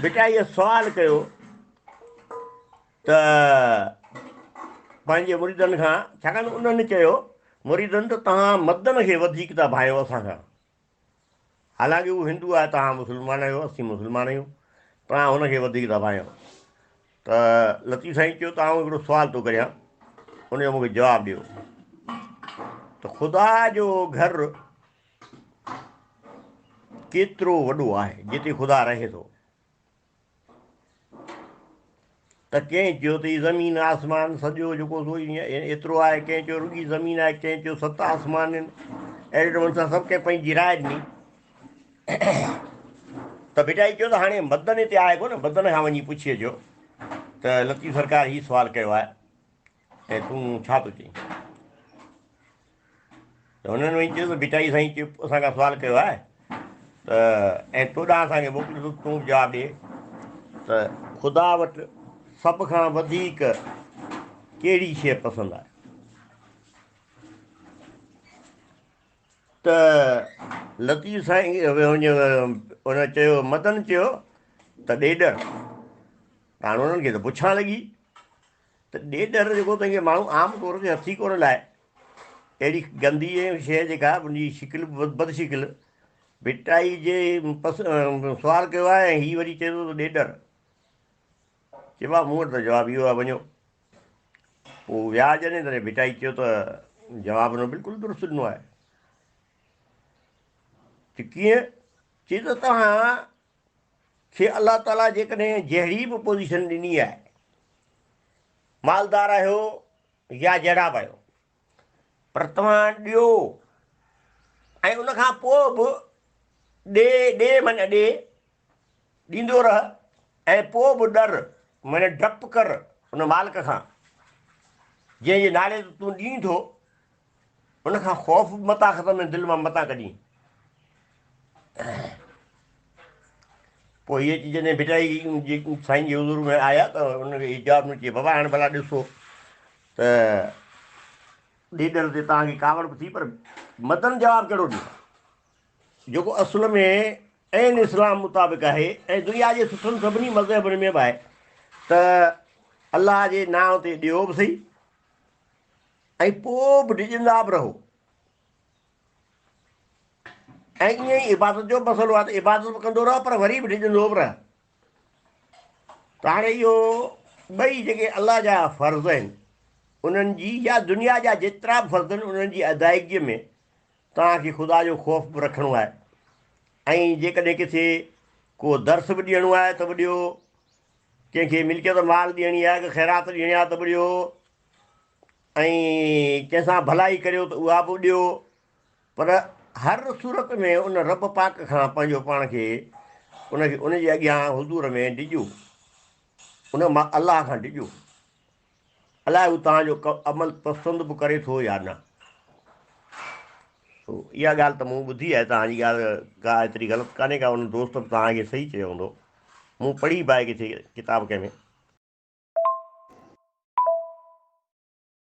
भिटाईअ सुवाल कयो त पंहिंजे मुरीदनि खां, छाकाणि उन्हनि चयो मुरीदनि त तव्हां मदन खे वधीक था भायो असांखां, हालांकि उहो हिंदू आहे, तव्हां मुस्लमान आहियो, असीं मुस्लमान आहियूं, तव्हां हुनखे वधीक था भायो। त लतीफ़ साईं चयो तव्हां हिकिड़ो सुवाल थो करियां, उनजो मूंखे जवाबु ॾियो त ख़ुदा जो घर केतिरो वॾो आहे जिते ख़ुदा रहे थो। त कंहिं चयो त हीअ ज़मीन आसमान सॼो जेको एतिरो आहे, कंहिं चयो रुॻी ज़मीन आहे, कंहिं चयो 7 आसमान आहिनि। अहिड़े नमूने सां सभु कंहिं पंहिंजी राय ॾिनी। त भिटाई चयो त हाणे मदन हिते आहे कोन, मदन खां वञी पुछी अचो त लतीफ़ सरकार हीउ सुवालु कयो आहे ऐं तूं छा थो चईं। त हुननि वञी चयो त भिटाई साईं चयो असांखां सुवालु कयो आहे त ऐं तोॾां असांखे मोकिलियो, तूं जवाबु ॾिए त ख़ुदा वटि सभ खां वधीक कहिड़ी शइ पसंदि आहे। त लतीफ़ साईं हुन चयो, मदन चयो त ॾेॾर। हाणे उन्हनि खे त पुछणु लॻी त ॾेॾर जेको तंहिंखे माण्हू आम तौर ते हथी कोन लाइ, अहिड़ी गंदी शइ जेका उनजी शिकिल बदशिकिल भिटाई जे सुवालु कयो आहे ऐं हीअ वरी चए थो त ॾेॾर। चइबो आहे मूं वटि त जवाबु इहो आहे, वञो। पोइ विया जॾहिं तॾहिं भिटाई चयो त जवाबु हुन बिल्कुलु दुरुस्त ॾिनो आहे। त कीअं? चई त तव्हां खे अलाह ताला जेकॾहिं जहिड़ी बि पोज़ीशन ॾिनी आहे, मालदार आहियो या जहिड़ा बि आहियो, पर तव्हां ॾियो ऐं उनखां पोइ बि ॾे माना ॾींदो रह, ऐं पोइ बि डर माना डपु कर उन मालिक खां जंहिंजे नाले ते तूं ॾीं थो, उनखां ख़ौफ़ मता ख़तमु दिलि मां मता कढी। पोइ इहे चीज जॾहिं भिटाई साईं जे हुज़ूर में आया त हुनखे जवाबु न चई, बाबा हाणे भला ॾिसो त ॾेॾर ते तव्हांखे कावड़ बि थी, पर मदन जवाबु कहिड़ो ॾियो जेको असुल में ऐं इस्लाम मुताबिक़ आहे ऐं दुनिया जे सुठनि सभिनी मज़हबनि में बि आहे त अलाह जे नाम ते ॾियो बि सही ऐं पोइ बि ॾिजंदा बि रहो। ऐं ईअं ई इबादत जो मसइलो आहे त इबादत बि कंदो रहो, पर वरी बि ॾिजंदो बि रह। त हाणे इहो ॿई जेके अलाह जा फ़र्ज़ आहिनि उन्हनि जी, या दुनिया जा जेतिरा बि फ़र्ज़ आहिनि उन्हनि जी अदायगीअ में तव्हांखे ख़ुदा जो ख़ौफ़ बि रखिणो आहे। ऐं जेकॾहिं किथे को दर्स बि ॾियणो आहे त बि ॾियो, कंहिंखे मिल्कियत माल ॾियणी आहे, कि ख़ैरात ॾियणी आहे त बि ॾियो, ऐं कंहिंसां भलाई करियो त उहा बि ॾियो, पर हर सूरत में उन रब पाक खां पंहिंजो पाण खे उनखे उनजे अॻियां हुज़ूर में ॾिजो, उन मां अलाह खां ॾिजो। अलाए हू तव्हांजो अमल पसंदि बि करे थो या न। इहा ॻाल्हि त मूं ॿुधी आहे, तव्हांजी ॻाल्हि का एतिरी ग़लति कान्हे का, उन दोस्त बि तव्हांखे सही चयो हूंदो, मूं पढ़ी बि आहे किथे किताब कंहिंमें।